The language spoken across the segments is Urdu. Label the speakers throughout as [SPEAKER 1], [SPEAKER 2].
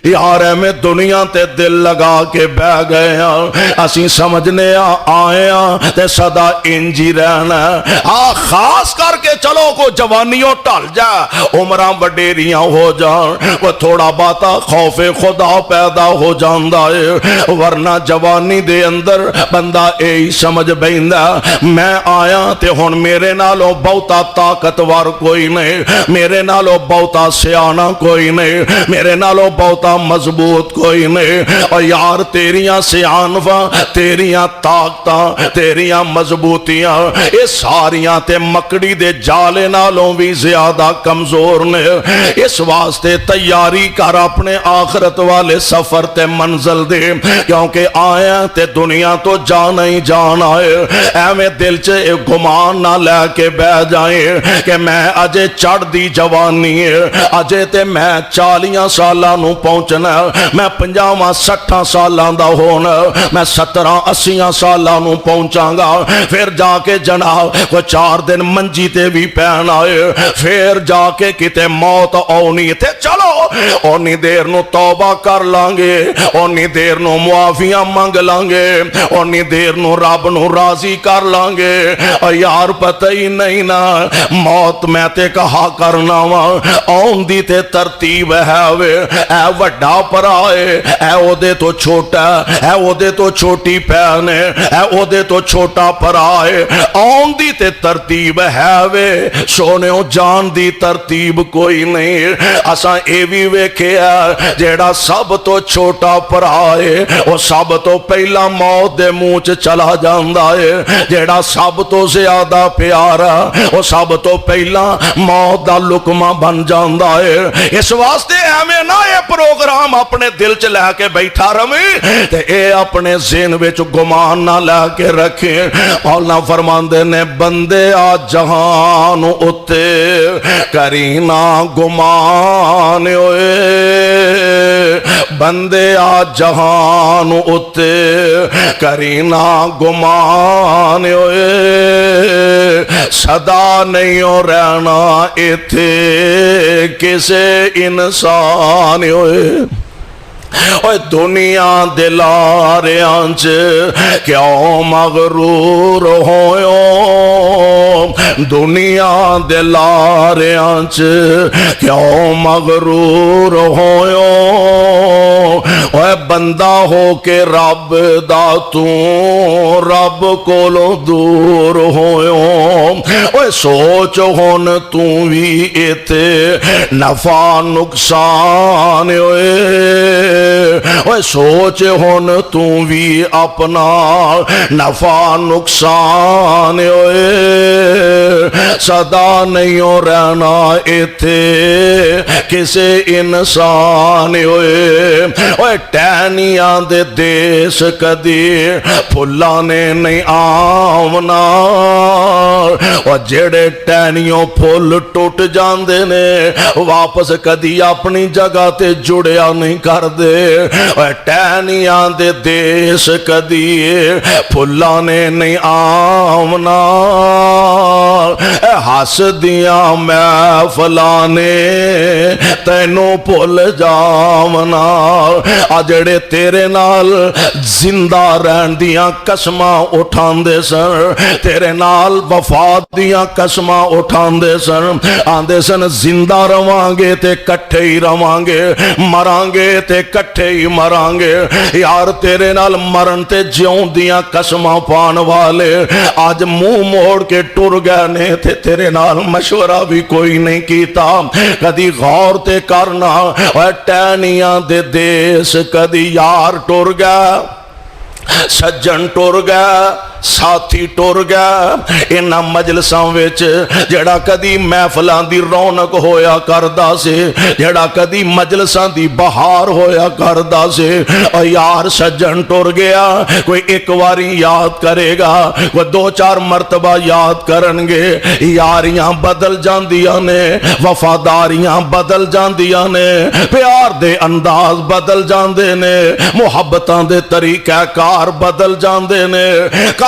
[SPEAKER 1] یار میں دنیا تے دل لگا کے بہ گئے ہاں، اسی سمجھنے آئے ہاں تے صدا انجی رہنا خاص کر کے چلو کو جوانیوں ٹل جا، عمرہ وڈیریاں ہو جان، وہ تھوڑا باتا خوف خدا پیدا ہو جاندا ہے، ورنہ جوانی دے اندر بندہ اے سمجھ بیندا میں آیا تے ہن میرے نالوں بہتا طاقتور کوئی نہیں، میرے نالوں بہتا سیانا کوئی نہیں، میرے نالوں بہتا مضبوط کوئی نہیں، اور یار تیریاں سیانفاں تیریاں طاقتاں تیریاں مضبوطیاں اے ساریاں تے مکڑی دے جالے نالوں بھی زیادہ کمزور نے، اس واسطے تیاری کر اپنے آخرت والے سفر تے منزل دے، کیونکہ آیا تے دنیا تو جانا ہی جانا ہے، ایویں دل چ گمان نہ لے کے بہ جائیں کہ میں اجے چڑھ دی جوانی ہے، اجے تے میں 40 سالاں نو پہنچنا، میں 50 60 سالاں دا ہونا، میں 70 80 سالاں نو پہنچاں گا، پھر جا کے جناب وہ 4 دن منجی تے بھی پہن آئے، پھر جا کے کتے موت آنی تے چلو اونی دیر نو توبہ کر لانگے، اونی دیر نو معافیاں مانگ لانگے، اونی دیر نو رب نو راضی کر لانگے، اور یار پتہ ہی نہیں نا موت میں تے کہا کرنا وا آن دی تے ترتیب ہے وے، اے وڈا پرائے اے او دے تو چھوٹا اے او دے تو چھوٹی پہن اے او دے تو چھوٹا پرائے، آن دی تے ترتیب ہے وے سونےو جان دی ترتیب کوئی نہیں، اساں اے بھی ویکھیا جیڑا سب تو چھوٹا پرائے وہ سب تو پہلا موت دے منہ چ چلا جاندا ہے، جیڑا سب تو زیادہ پیارا وہ سب تو پہلا موت دا لقمہ بن جاندا ہے، اس واسطے ایویں نہ یہ پروگرام اپنے دل چ لے کے بیٹھا رہے تے اے اپنے ذہن وچ گمان نہ لے کے رکھے، مولا فرماندے نے بندے آ جہان اتے کرینا گمان ہوئے، بندے آ جہان اتے کرینا گمان ہوئے، صدا نہیں ہو رہنا ایتھے کسے انسان ہوئے، اوہ دنیا دلاریاں چ کیوں مغرور ہوئے، دنیا دلاریاں چ کیوں مغرور ہوئے، اوہ بندہ ہو کے رب دا تو رب کولو دور ہوئے، اوہ سوچ ہون تو بھی ایتے نفع نقصان ہوئے، اوہ سوچ ہون تو بھی اپنا نفع نقصان ہوئے، صدا نہیں ہو رہنا ایتھے کسے انسان ہوئے، اوہ ٹہنیاں دے دیس کدی پھلانے نہیں آمنا، اور جڑے ٹہنیوں پھول ٹوٹ جاندے نے واپس کدی اپنی جگہ تے جڑیا نہیں کر دے، ٹہنیاں دے دیس کدی پھلانے نہیں آمنا، ہس دیاں محفلانے تینوں بھول جاونا، جڑے تیرے نال زندہ رہن دیاں قسماں اٹھاندے سن، تیرے نال وفا دیاں قسماں اٹھاندے سن، آندے سن زندہ رواں گے تے کٹھے ہی رواں گے، مراں گے تے کٹھے ہی مران گے، یار تیرے نال مرن تے جیوں دیاں قسماں پان والے آج منہ موڑ کے ٹر گئے نے تے تیرے نال مشورہ بھی کوئی نہیں کیتا، کدی غور تے کرنا، ٹہنیاں دے دیس کدی یار ٹر گیا، سجن ٹر گیا، ساتھی ٹر گیا، انہاں مجلساں وچ جڑا کدی محفلاں دی رونق ہویا کردا سی، جڑا کدی مجلساں دی بہار ہویا کردا سی، او یار سجن ٹر گیا، کوئی ایک واری یاد کرے گا، کوئی 2-4 مرتبہ یاد کرن گے، یاریاں بدل جاندیاں نے، وفاداریاں بدل جاندیاں نے، پیار دے انداز بدل جاندے نے، محبتاں دے طریقہ کار بدل جاندے نے،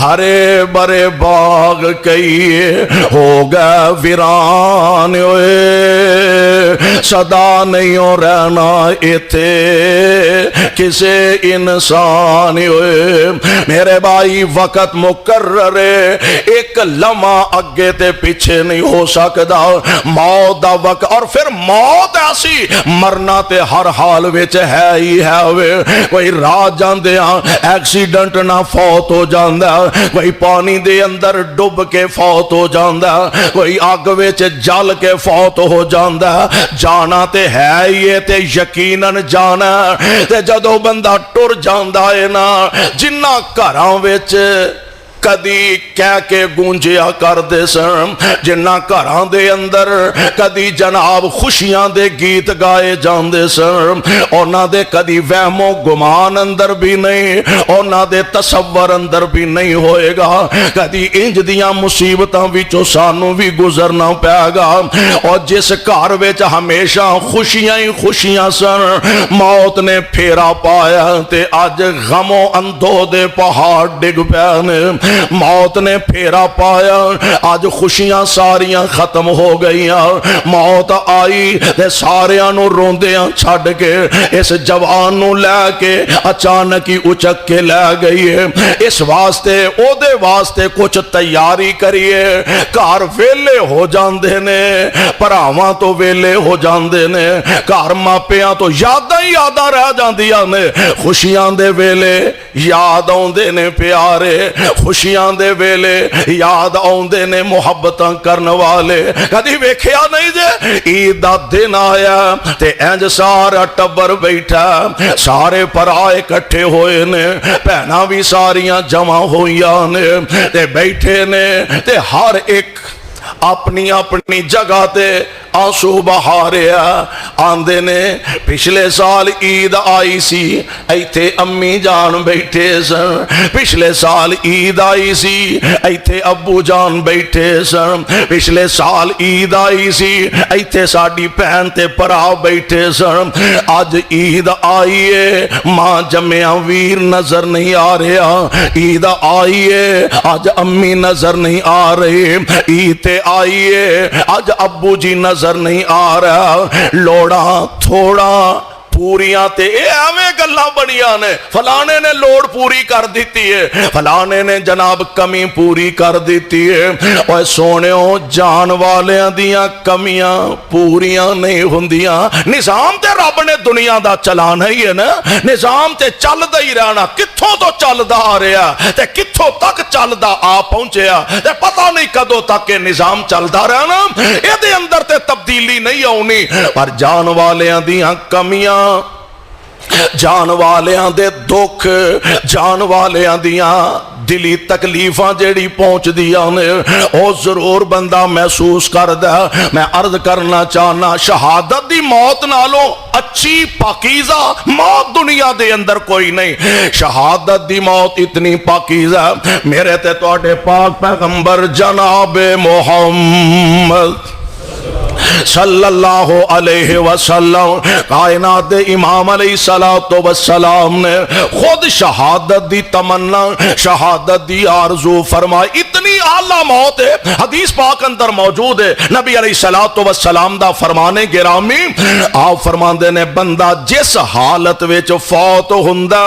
[SPEAKER 1] ہرے برے باغ کئی ہو گئے ویران ہوئے صدا نہیں ہو رہنا ایتھے کسے انسان ہوئے میرے بھائی وقت مقرر ہے ایک لمحہ اگے تے پیچھے نہیں ہو سکتا موت دا وقت اور پھر موت ایسی مرنا تے ہر حال وچ ہے ہی ہے وے کوئی راہ جاندے ہاں ایکسیڈنٹ نہ فوت ہو جاندا کوئی پانی دے اندر ڈب کے فوت ہو جاندا کوئی اگ وچ جل کے فوت ہو جاندا جانا تے ہے ہی تے یقیناً جانا تے جدوں بندہ ٹر جاندا ہے نا جنہ گھراں وچ کدی کہہ کے گونجیا کر دے سن جنہ گھراں دے اندر کدی جناب خوشیاں دے گیت گائے جاندے سن انہاں دے کدی وہم و گمان اندر بھی نہیں انہاں دے تصور اندر بھی نہیں ہوئے گا کدی انج دیاں مصیبتاں وچوں سانوں بھی گزرنا پے گا اور جس گھر وچ ہمیشہ خوشیاں ہی خوشیاں سن موت نے پھیرا پایا تے اج غم و اندو دے پہاڑ ڈگ پے نے موت نے پھیرا پایا آج خوشیاں ساریاں ختم ہو گئیاں موت آئی تے ساریاں نو روندیاں چھڑ کے اس جوان نو لے کے اچانک ہی اچک کے لے گئی ہے اس واسطے او دے واسطے کچھ تیاری کریے گھر ویلے ہو جاندے نے پراواں تو ویلے ہو جاندے نے گھر ماپیاں تو یاداں ہی یاداں رہ جاندیاں نے خوشیاں دے ویلے یاد آوندے نے پیارے خوشیاں دے ویلے یاد آوندے نے محبتاں کرن والے کدی ویکھیا نہیں جے عید دا دن آیا تے انج سارا ٹبر بیٹھا سارے پرائے اکٹھے ہوئے نے بہناں بھی ساریاں جمع ہوئیاں نے تے بیٹھے نے تے ہر ایک اپنی اپنی جگہ تے آنسو بہا رہا آندے نے پچھلے سال عید آئی سی ایتھے امی جان بیٹھے سن پچھلے سال عید آئی سی ایتھے ابو جان بیٹھے سن پچھلے سال عید آئی سی ایتھے ساڈی بہن تے پرا بیٹھے سن اج عید آئیے ماں جمعیاں ویر نظر نہیں آ رہا عید آئیے اج امی نظر نہیں آ رہی عید آئیے اج ابو جی نظر نہیں آ رہا لوڑا تھوڑا پوریاں تے اے ایویں گلاں بڑیاں نے فلانے نے لوڑ پوری کر دیتی ہے فلانے نے جناب کمی پوری کر دیتی ہے اوے سونےو جان والیاں دیاں کمیاں پوریاں نہیں ہوندیاں نظام تے رب نے دنیا دا چلانا ہی ہے نا نظام تے چلدا ہی رہنا کتھوں تو چلدا آ رہا تے کتھوں تک چلدا آ پہنچیا تے پتہ نہیں کدوں تک یہ نظام چلدا رہنا اے دے اندر تے تبدیلی نہیں آونی پر جان والیاں دیاں کمیاں جان والیاں دے دکھ جان والیاں دیاں دلی تکلیفاں جیڑی پہنچ دیا نے او ضرور بندہ محسوس کردا میں عرض کرنا چاہنا شہادت دی موت نالوں اچھی پاکیزہ موت دنیا دے اندر کوئی نہیں شہادت دی موت اتنی پاکیزہ میرے تے تواڈے پاک پیغمبر جناب محمد صلی اللہ علیہ وسلم کائنات امام علیہ السلام نے خود شہادت دی تمنا شہادت دی آرزو فرمائی اتنی اعلیٰ موت ہے حدیث پاک اندر موجود ہے نبی علیہ السلام دا فرمانے گرامی آپ فرماندے نے بندہ جس حالت وچ فوت ہوندا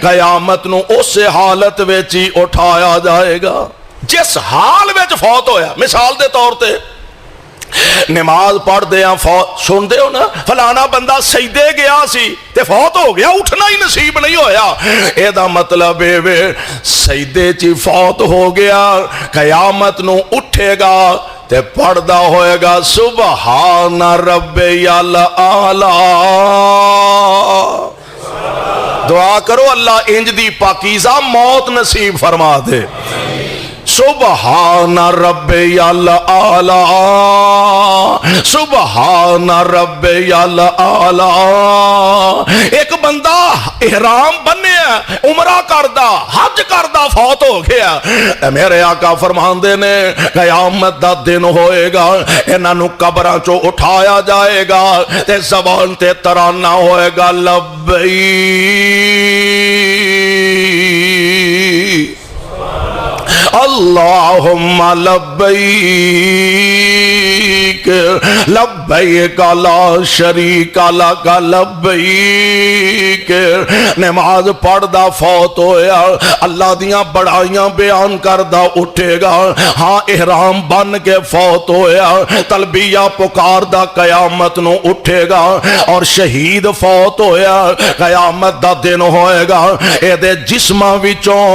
[SPEAKER 1] قیامت نو اس حالت وچ ہی اٹھایا جائے گا جس حال وچ فوت ہویا مثال دے طور تے نماز پڑھ دیا سن دے ہو نا فلانا بندہ سجدے گیا سی تے فوت ہو گیا اٹھنا ہی نصیب نہیں ہویا اے دا مطلب ہے سجدے چی فوت ہو گیا قیامت نو اٹھے گا تے پڑھدا ہوئے گا سبحان ربی الاعلی دعا کرو اللہ انج دی پاکیزہ موت نصیب فرما دے سبحان ربی الاعلی سبحان ربی الاعلی ایک بندہ احرام بنیا عمرہ کردہ حج کردہ فوت ہو گیا میرے آقا فرماندے نے قیامت دا دن ہوئے گا انہاں نو قبراں چو اٹھایا جائے گا تے زبان تے ترانہ ہوئے گا لبیک اللہم لبیک لبیک لا شریک لک لبیک. نماز پڑھدا فوت ہویا اللہ دیاں بڑائیاں بیان کردا اٹھے گا. ہاں احرام بن کے فوت ہویا تلبیہ پکاردا قیامت نو اٹھے گا. اور شہید فوت ہویا قیامت دا دن ہوئے گا. اے دے جسماں وچوں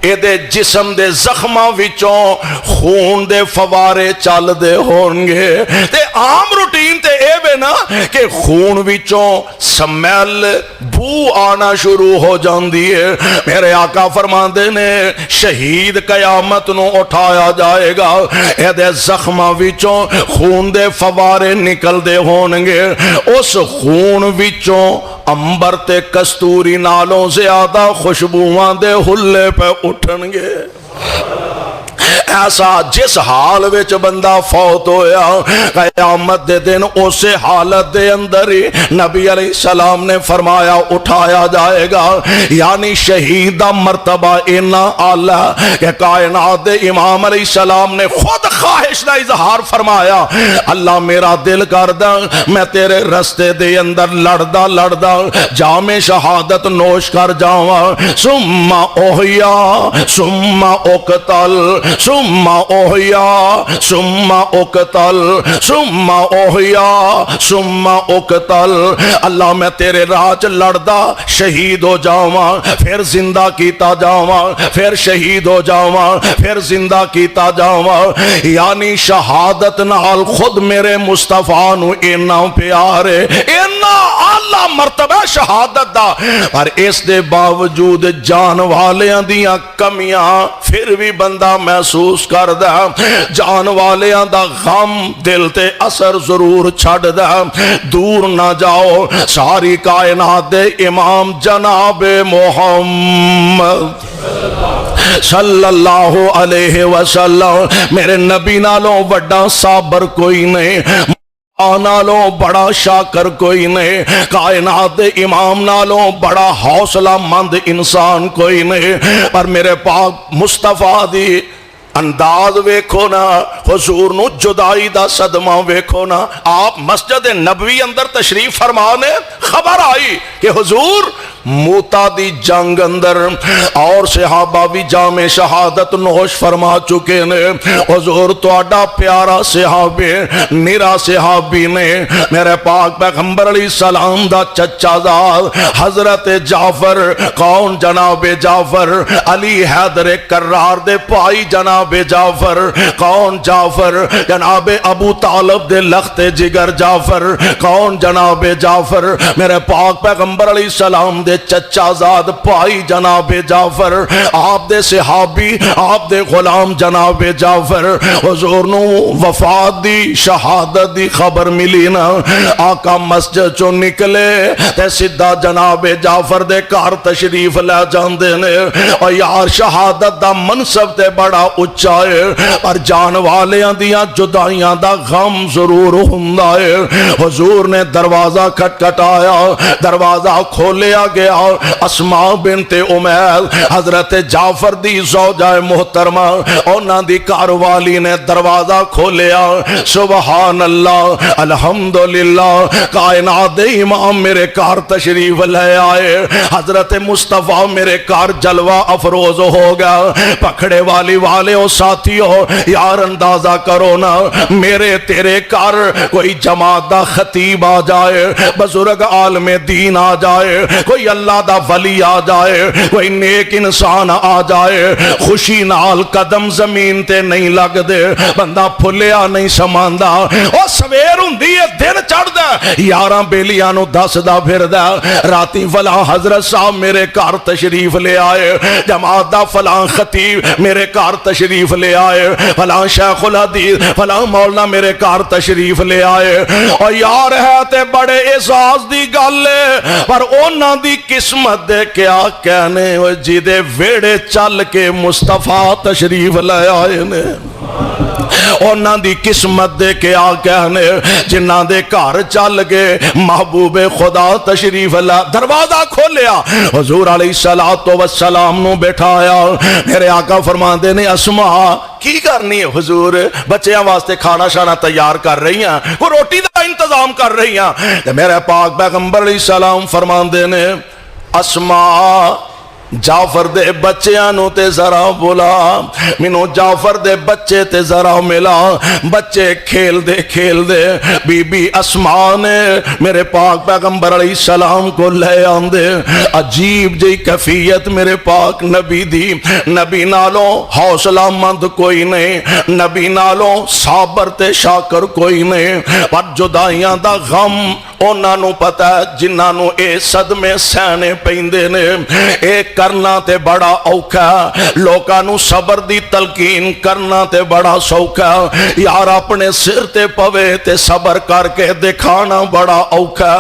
[SPEAKER 1] اے دے جسم دے زخماں وچوں خون دے فوارے چل دے ہونگے. تے عام روٹین تے اے بے نا کہ خون وچوں سمیل بو آنا شروع ہو جاندی ہے. میرے آقا فرماندے نے شہید قیامت نو اٹھایا جائے گا. اے دے زخماں وچوں خون دے فوارے نکل دے ہونگے. اس خون وچوں امبر تے کستوری نالوں زیادہ خوشبوان دے ہلے پہ اٹھن گے. ایسا جس حال وچ بندہ فوت ہویا قیامت دے دن اسے حالت دے اندر ہی نبی علیہ السلام نے فرمایا اٹھایا جائے گا. یعنی شہید دا مرتبہ اتنا اعلیٰ کہ کائنات دے امام علیہ السلام نے خود خواہش دا اظہار فرمایا اللہ میرا دل کردا میں تیرے رستے دے اندر لڑدا لڑدا جام شہادت نوش کر جاواں. ثم اوحیا ثم اقتل ثم اوحیا ثم اقتل ثم اوحیا ثم اقتل. اللہ میں تیرے راج لڑدا شہید ہو جاواں پھر زندہ کیتا جاواں پھر شہید ہو جاواں پھر زندہ کیتا جاواں. یعنی شہادت نال خود میرے مصطفیٰ نو اینا پیارے اینا اعلیٰ مرتبہ شہادت دا. پر اس دے باوجود جان والیاں دیاں کمیاں پھر بھی بندہ محسوس کردا. جان والیاں دا غم دل تے اثر ضرور چھڑ دا. دور نہ جاؤ ساری کائنات دے امام جناب محمد صلی اللہ علیہ وسلم میرے نبی نالوں وڈا صابر کوئی نہیں نالوں بڑا شاکر کوئی نہیں کائنات دے امام نالوں بڑا حوصلہ مند انسان کوئی نہیں. پر میرے پاک مصطفیٰ دی انداز ویکھو نا حضور نو جدائی دا صدمہ ویکھو نا. آپ مسجد نبوی اندر تشریف فرمانے خبر آئی کہ حضور موتا دی جنگ اندر اور صحابہ بھی جام شہادت نوش فرما چکے نے. حضور تو اڈا پیارا صحابی نیرا صحابی نے میرے پاک پیغمبر علیہ السلام دا چچا زاد حضرت جعفر. کون؟ جناب جعفر علی حیدر کرار دے پائی جناب جعفر. کون جعفر؟ جناب ابو طالب دے لخت جگر جعفر. کون؟ جناب جعفر میرے پاک پیغمبر علیہ السلام دے چچا زاد پائی جناب جعفر. آپ دے صحابی آپ دے غلام جناب جعفر. حضور نو وفات دی شہادت دی خبر ملی نا آقا مسجد چو نکلے تے سدھا جناب جعفر دے کار تشریف لے جاندے نے. اور یار شہادت دا منصب تے بڑا اچا ہے پر جان والیاں دیاں جدائیاں دا غم ضرور ہوندا ہے. حضور نے دروازہ کھٹکھٹایا دروازہ کھولیا گیا. اسماء بنت امیل حضرت جعفر دی زوجہ محترمہ انہاں دی کاروالی نے دروازہ کھولیا. سبحان اللہ الحمدللہ کائنات دے امام میرے کار تشریف لے آئے. حضرت مصطفیٰ میرے کار جلوہ افروز ہو گیا. پکڑے والی والے او ساتھیوں یار اندازہ کرو نا میرے تیرے کار کوئی جماعت دا خطیب آ جائے بزرگ عالم دین آ جائے کوئی اللہ دا ولی آ جائے کوئی نیک انسان آ جائے خوشی نال قدم زمین تے نہیں لگ دے بندہ پھلیا نہیں سماندہ. او سویر ہوندی ہے دن چڑھ دا یاراں بیلیاں نو دس دا پھر دا راتی فلاں حضرت صاحب میرے کار تشریف لے آئے جماعت دا فلاں خطیب میرے کار تشریف لے آئے فلاں شیخ الحدیث فلاں مولانا میرے کار تشریف لے آئے. اور یار ہے تے بڑے اعزاز دی گل ہے پر اونا دی قسمت دے کیا کہنے جی دے ویڑے چل کے مصطفیٰ تشریف لے آئے نے. انہاں دی قسمت دے کے آقا نے جنہاں دے گھر چل گئے محبوب خدا تشریف اللہ دروازہ کھولیا حضور علیہ السلام نو بیٹھایا میرے آقا فرماندے نے اسماء کی کرنی ہے حضور بچیاں واسطے کھانا شانا تیار کر رہی ہیں کوئی روٹی دا انتظام کر رہی ہیں میرے پاک پیغمبر علیہ السلام فرماندے نے اسماء جعفر دے بچیاں نو تے ذرا بلا مینوں جعفر دے بچے تے ذرا ملا بچے کھیل دے بی بی اسماء نے میرے پاک پیغمبر علیہ السلام کو لے آندے عجیب جی کیفیت میرے پاک نبی دی نبی نالوں حوصلہ مند کوئی نہیں نبی نالوں صابر تے شاکر کوئی نہیں پر جدائیاں دا غم انہاں نو پتہ ہے جنہاں نو اے صدمے سہنے پیندے نے اے کرنا تے بڑا اوکھا لوکاں نو صبر دی تلقین کرنا تے بڑا سوکھا یار اپنے سر تے پوے تے صبر کر کے دکھانا بڑا اوکھا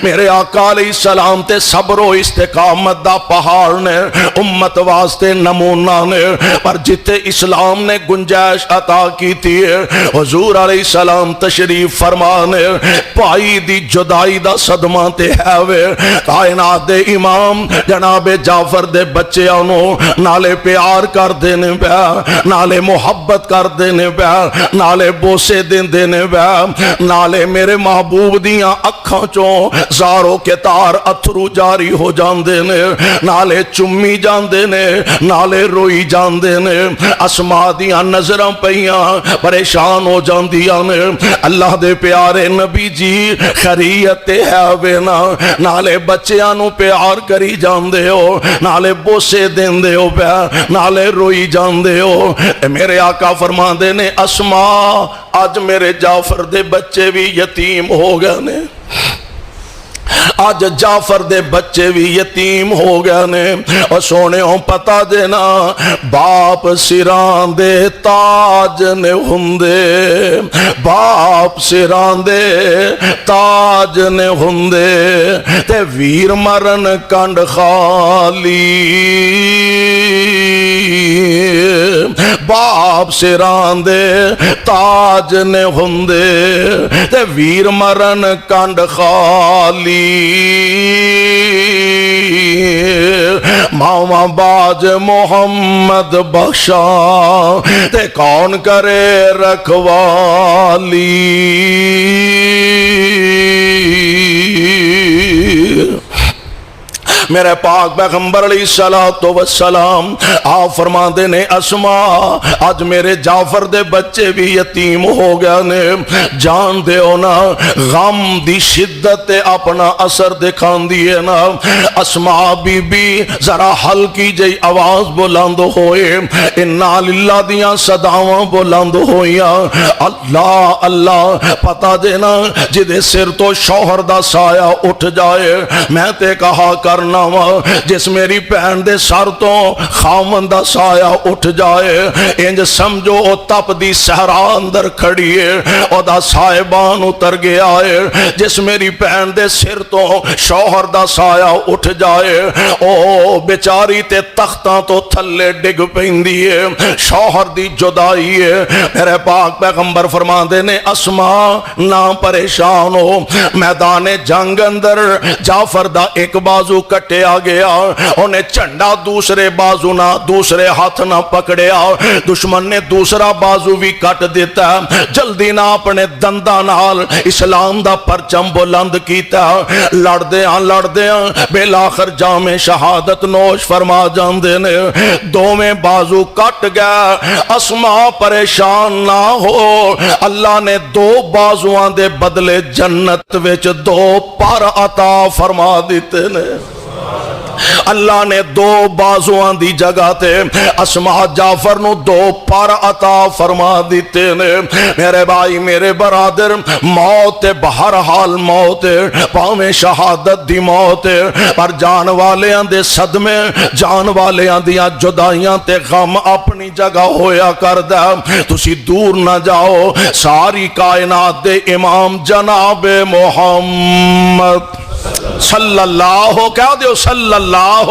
[SPEAKER 1] میرے آقا علیہ السلام تے صبر و استقامت دا پہاڑ نے امت واسطے نمونہ نے پر جتے اسلام نے گنجائش عطا کی تھی حضور علیہ السلام تشریف فرمانے پائی دی جدائی دا صدمہ تے ہے وے کائنات دے امام جناب جعفر دے بچے انہوں نالے پیار کر دینے پیا نالے محبت کر دینے پیا نالے بوسے دینے پیا نالے میرے محبوب دیاں اکھاں چوں زاروں کے تار اتھرو جاری ہو جان دینے نالے چمی جان دینے نالے روئی جان دینے اسماء دیاں نظریں پہیاں پریشان ہو جان دیاں نے اللہ دے پیارے نبی جی خریت ہے وینا نالے بچیاں نو پیار کری جان دے ہو نالے بوسے دین دے ہو پیا نالے روئی جان دے ہو میرے آقا فرمان دے نے اسماء آج میرے جعفر دے بچے بھی یتیم ہو گئے نے آج جعفر دے بچے بھی یتیم ہو گئے نے اور سونے ہوں پتا دینا باپ سران دے تاج نے ہندے باپ سران دے تاج نے ہندے تے ویر مرن کنڈ خالی باپ سران دے تاج نے ہندے تے ویر مرن کنڈ خالی ماما باج محمد بخشا تے کون کرے رکھوالی میرے پاک پیغمبر علیہ السلام آپ فرماندے نے اسماء آج میرے جعفر دے بچے بھی یتیم ہو گئے نے جان دے ہونا غم دی شدت اپنا اثر دکھان دیئے نا اسماء بی بی ذرا ہلکی جئی آواز بلند ہوئے انا للہ دیاں صداواں بلند ہوئیاں اللہ اللہ پتا دینا جدے سر تو شوہر دا سایہ اٹھ جائے میں تے کہا کرنا جس میری پہن دے سر تو خامن دا سایہ اٹھ جائے انج سمجھو او تپ دی صحرا اندر کھڑی ہے او دا سائبان اتر گیا ہے جس میری پہن دے سر تو شوہر دا سایہ اٹھ جائے او بیچاری تے تختاں تو تھلے ڈگ پیندی ہے شوہر دی جدائی ہے میرے پاک پیغمبر فرماندے نے اسماء نہ پریشان ہو میدان جنگ اندر جعفر دا ایک بازو کٹے آ گیا انہیں چنڈا دوسرے بازو نہ دوسرے ہاتھ نہ پکڑیا دشمن نے دوسرا بازو بھی کٹ دیتا جلدی نہ اپنے دندہ نال اسلام دا پرچم بلند کیتا لڑ دیاں بالآخر جام شہادت نوش فرما جان دینے دو میں بازو کٹ گیا اسماء پریشان نہ ہو اللہ نے دو بازوان دے بدلے جنت وچ دو پر عطا فرما دیتے نے اللہ نے دو بازوان دی جگہ تے اسماء جعفر نو دو پر عطا فرما دیتے نے میرے بھائی میرے برادر موت بہرحال موت پاویں شہادت دی موت پر جان والیاں دے صدمے جان والیاں دیاں جدائیاں تے غم اپنی جگہ ہویا کردہ تسی دور نہ جاؤ ساری کائنات دے امام جناب محمد صلی اللہ کہہ دیو صلی اللہ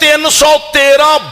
[SPEAKER 1] 313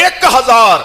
[SPEAKER 1] 1000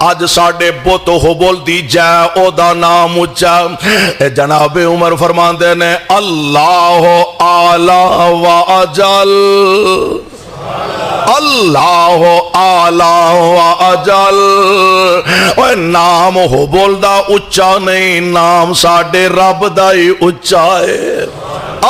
[SPEAKER 1] اج ساڈے بت حبل دی جے او دا نام اچا جناب عمر فرماندے نے اللہ اعلی و اجل اللہ اعلی و اجل اوے نام حبل دا اچا نہیں نام ساڈے رب دا ہی اچا ہے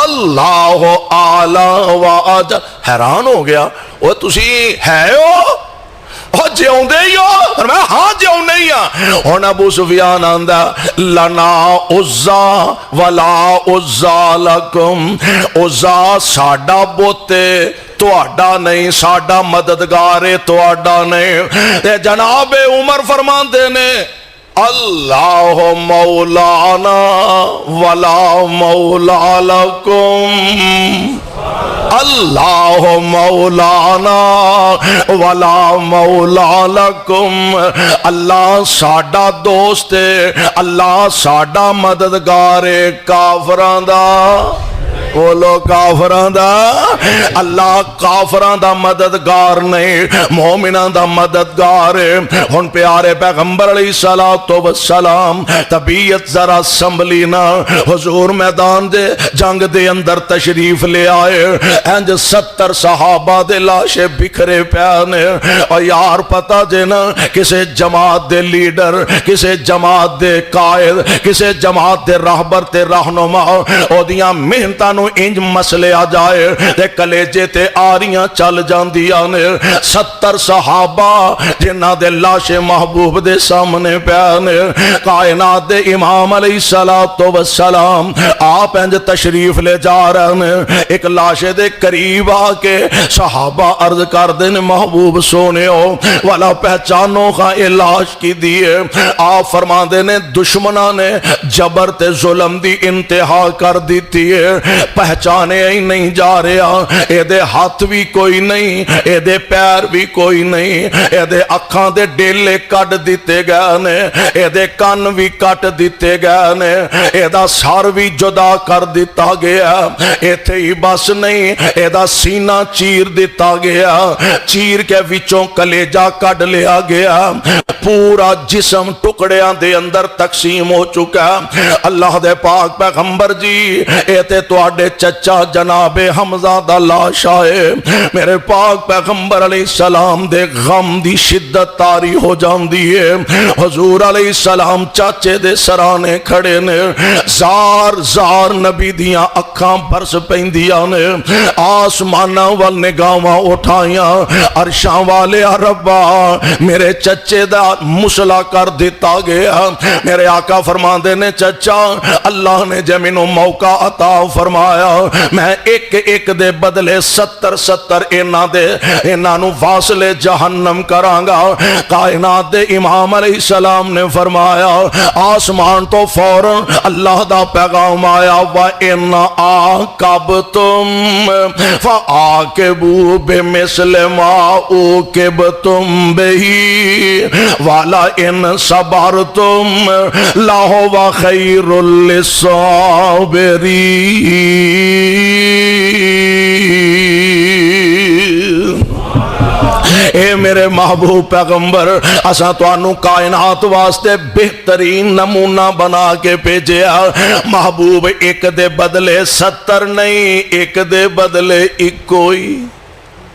[SPEAKER 1] اللہ اعلی و اجل حیران ہو گیا وہ تسی ہے ہو جیوندے ہی ہو فرمایا ہاں جیوندے ہی ہاں ہن ابو سفیان آندا لنا عزا ولا عزا لکم عزا ساڈا بت تواڈا نہیں ساڈا مددگار تواڈا نہیں تے جناب عمر فرماندے نے اللہ مولانا ولا مولا لکم اللہ مولانا ولا مولا لکم اللہ ساڈا دوست ہے اللہ ساڈا مددگار ہے کافران دا بولو کافران دا اللہ کافران دا مددگار نہیں مومنان دا مددگار ہے ہن پیارے پیغمبر علیہ السلام طبیعت ذرا سنبھلی نا حضور میدان دے جنگ دے اندر تشریف لے آئے انج 70 صحابہ دے لاشے بکھرے پیانے اور یار پتہ جے نا کسے جماعت دے لیڈر کسے جماعت دے قائد کسے جماعت دے راہبر تے رہنما او دیاں محنتاں انج مسئلے آ جائے تے کلیجے تے آریاں چل جاندیاں نے 70 صحابہ جنہ دے لاش محبوب دے سامنے پیانے کائنات دے امام علیہ السلام آپ انج تشریف لے جا رہے ہیں ایک لاش دے قریب آ کے صحابہ عرض کر دیں محبوب سونے ہو والا پہچانو کا اے لاش کی دیئے آپ فرما دینے دشمنہ نے جبر تے ظلم دی انتہا کر دیتی ہے پہچانے ہی نہیں جا رہا اے دے ہاتھ بھی کوئی نہیں اے دے پیر بھی کوئی نہیں اے دے اکھاں دے ڈیلے کٹ دیتے گئے نے اے دے کان بھی کٹ دیتے گئے نے اے دا سار بھی جدا کر دیتا گیا اے تھے ہی بس نہیں اے دا سینہ چیر دیتا گیا چیر کے وچوں کلیجہ کٹ لیا گیا پورا جسم ٹکڑیاں دے اندر تقسیم ہو چکا اللہ دے پاک پیغمبر جی اے تے تو آڈے چچا جناب حمزہ دا لاش آئے میرے پاک پیغمبر علیہ السلام دے غم دی شدت تاری ہو جان دیئے حضور علیہ السلام چاچے دے سرانے کھڑے نے زار زار نبی دیاں اکھاں برس پہندیاں نے آسمانہ وال نگاواں اٹھائیاں عرشاں والے ربا میرے چچے دا مسلح کر دیتا گیا میرے آقا فرماندے نے چچا اللہ نے جمینوں موقع عطا فرمایا میں ایک ایک دے بدلے 70 اینا نو فاصلے جہنم کرانگا کائنات دے امام علیہ السلام نے فرمایا آسمان تو فوراں اللہ دا پیغام آیا وَإِنَّ آقَبْتُمْ فَآقِبُوا بِمِثْلِ مَا عُوقِبْتُمْ بِهِ وَلَئِنْ صَبَرْتُمْ لَهُوَ خَيْرٌ لِلصَّابِرِينَ اے میرے محبوب پیغمبر اساں توانوں کائنات واسطے بہترین نمونہ بنا کے بھیجیا محبوب ایک دے بدلے 70 نہیں ایک دے بدلے ایک کوئی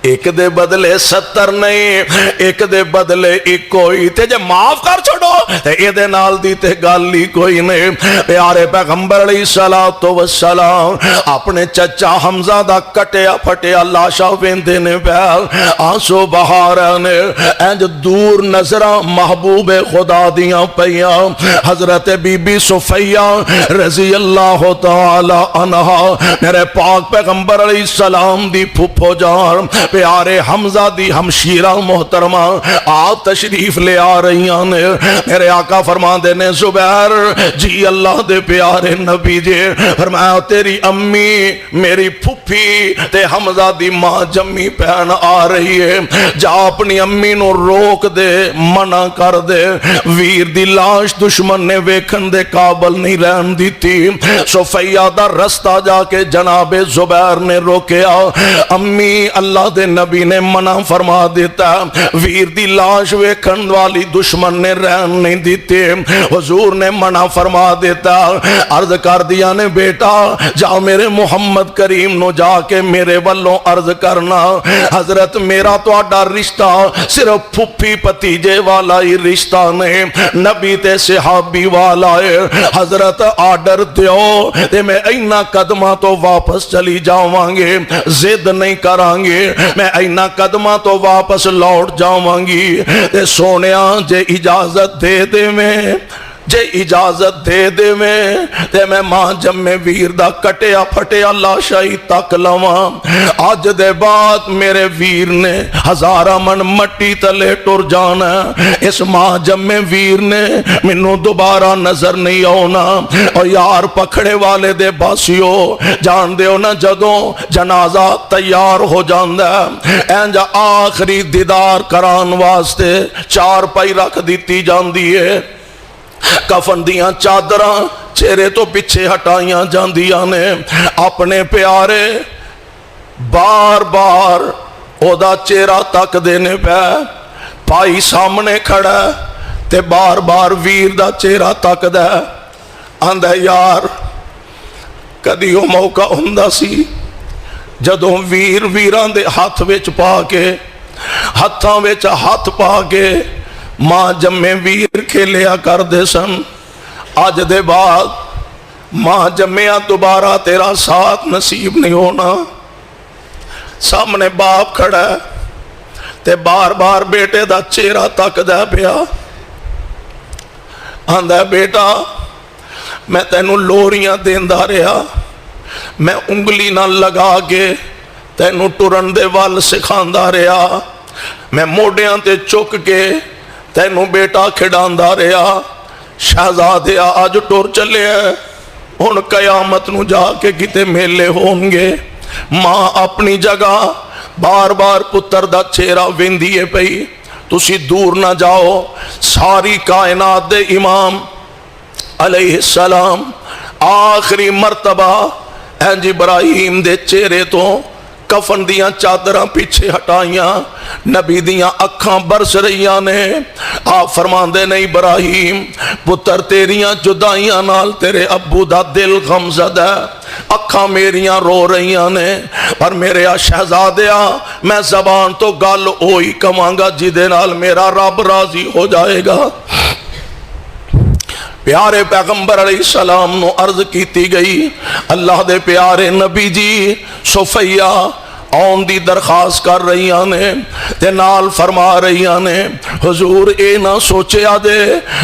[SPEAKER 1] ایک دے بدلے 70 نہیں ایک دے بدلے ایک کوئی تے جے معاف کر چھوڑو تے اے دے نال دی تے گالی کوئی نہیں پیارے پیغمبر علیہ السلام اپنے چچا حمزہ دا کٹیا پھٹیا لاشا ویندے نے پیر آنسو بہارانے انج دور نظرہ محبوب خدا دیاں پیاں حضرت بی بی صفیہ رضی اللہ تعالی عنہ میرے پاک پیغمبر علیہ السلام دی پھپھو جان پیارے حمزہ دی ہمشیرہ محترمہ آپ تشریف لے آ رہی ہیں میرے آقا فرما دینے زبیر جی اللہ دے پیارے نبی جے فرمایا تیری امی میری پھپھی تے حمزہ دی ماں جمی پہن آ رہی ہے جا اپنی امی نو روک دے منع کر دے ویر دی لاش دشمن نے ویکھن دے قابل نہیں رہن دیتی صفیہ دا رستہ جا کے جناب زبیر نے روکیا امی اللہ دے نبی نے منع فرما دیتا، ویر دی لاش ویکھن والی دشمن نے رہن نہیں دیتے، حضور نے منع فرما دیتا، عرض کر دیا نے بیٹا جا میرے محمد کریم نو جا کے میرے والوں عرض کرنا، حضرت میرا تو آڈا رشتہ صرف پھپھی پتیجے والا ہی رشتہ نہیں، نبی تے صحابی والا ہے، حضرت آڈر دیو تے میں اینا قدمہ تو واپس چلی جاؤں گے، زد نہیں کرانگے، میں اینا قدمہ تو واپس لوٹ جاؤں گی، تے سونیا جے اجازت دے دے میں، جے اجازت دے دے میں ماں جمے ویر دا کٹیا پھٹیا لاشائی تک لواں، آج دے بعد میرے ویر نے ہزارہ من مٹی تلے ٹر جانا، اس ماں جمے ویر نے منو دوبارہ نظر نہیں آنا، اور یار پکھڑے والے دے باسیو جان دے نا جدوں جنازہ تیار ہو جاندہ اینجا آخری دیدار کران واسطے چار پائی رکھ دیتی جان دیئے، کفن دیاں چادراں چہرے تو پیچھے ہٹائیاں جاندیاں نے، اپنے پیارے بار بار او دا چہرہ تک دینے پہ پائی سامنے کھڑا تے بار بار ویر دا چہرہ تک دے، آندھے یار کدی او موقع ہوندہ سی جدوں ویر ویران دے ہاتھ وچ پا کے ہتھاں وچ ہاتھ پا کے ماں جمے ویر کھیلیا کر دے سن، آج دے بعد ماں جمیا دوبارہ تیرا ساتھ نصیب نہیں ہونا، سامنے باپ کھڑا ہے تے بار بار بیٹے دا چہرہ تک دے پیا، آندھا بیٹا میں تینوں لوریاں دیندہ رہا، میں انگلی نہ لگا کے تینوں ٹرن دے وال سکھاندہ رہا، میں موڑیاں تے چک کے تینوں بیٹا کھڑاندہ رہا، شہزادیا آج ٹور چلے ہیں، ان قیامت نو جا کے کتے میلے ہونگے، ماں اپنی جگہ بار بار پتر دا چہرہ ویندیے پئی، تسی دور نہ جاؤ، ساری کائنات دے امام علیہ السلام آخری مرتبہ اینج ابراہیم دے چہرے تو کفن دیاں چادراں پیچھے ہٹائیاں، نبی دیاں اکھاں برس رہیاں نے، آپ فرماندے نے ابراہیم پتر تیریاں جدائیاں نال تیرے ابو دا دل غمزد ہے، اکھاں میریاں رو رہیاں نے، پر میرے شہزادیاں میں زبان تو گل ہوئی کمانگا جدے نال میرا رب راضی ہو جائے گا۔ پیارے پیغمبر علیہ السلام نو عرض کیتی گئی، اللہ دے پیارے نبی جی صفیہ آن دی درخواست کر رہی آنے تے نال فرما رہی آنے، حضور اے نہ سوچے آدے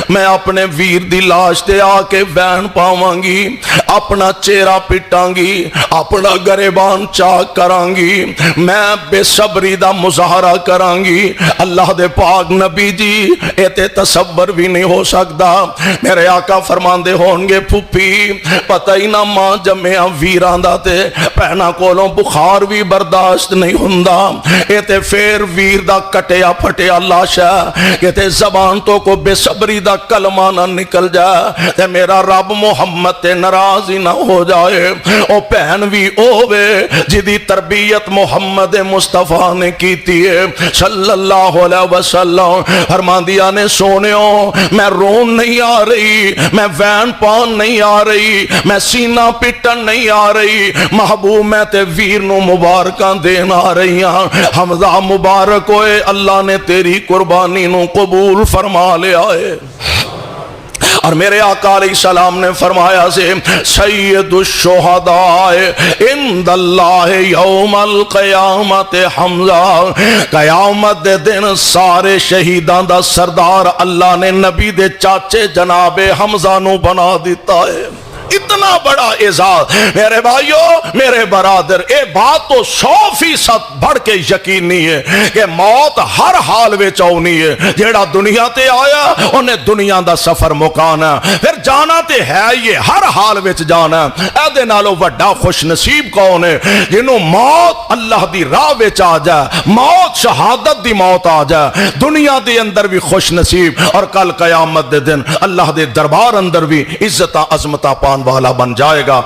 [SPEAKER 1] میں اپنے ویر دی لاش تے آکے بین پاواں گی، اپنا چہرہ پٹاں گی، اپنا گریبان چاک کران گی، میں بے صبری دا مظاہرہ کران گی، اللہ دے پاک نبی جی اے تے تصور بھی نہیں ہو سکتا، میرے آقا فرمان دے ہونگے پھوپی پتہ ہی نہ ماں جمعیاں ویران دا تے پہنا کولوں بخار بھی برداشت نہیں ہندہ، اے تے پھر ویر دا کٹیا پھٹیا لاشا کہ تے زبان تو کو بے صبری دا کلمہ نہ نکل جائے تے میرا رب محمد تے ناراضی نہ ہو جائے، او پہن بھی اوے جدی تربیت محمد مصطفیٰ نے کیتی ہے صلی اللہ علیہ وسلم، فرمان دیا نے سونیوں میں رون نہیں آ رہی، میں وین پان نہیں آ رہی، میں سینہ پٹن نہیں آ رہی، محبوب میں تے ویر نو مبارکاں دین آ رہی ہیں، حمزہ مبارک ہوئے اللہ نے تیری قربانی نو قبول فرما لیا ہے۔ اور میرے آقا علیہ السلام نے فرمایا سے سید الشہداء عند اللہ یوم القیامت حمزہ، قیامت دے دن سارے شہیدان دا سردار اللہ نے نبی دے چاچے جناب حمزہ نو بنا دیتا ہے۔ اتنا بڑا اعزاز میرے بھائیو میرے برادر، اے بات تو 100% بڑھ کے یقینی ہے کہ موت ہر حال وچ آنی ہے، جیڑا دنیا تے آیا انہیں دنیا دا سفر مکانا، پھر جانا تے ہے یہ ہر حال وچ جانا، اے دے نالو وڈا خوش نصیب کون ہے جنہوں موت اللہ دی راہ وچ آ جائے، موت شہادت دی موت آ جائے، دنیا دے اندر بھی خوش نصیب، اور کل قیامت دے دن اللہ دے دربار اندر بھی عزت عظمت پان والا بن جائے گا۔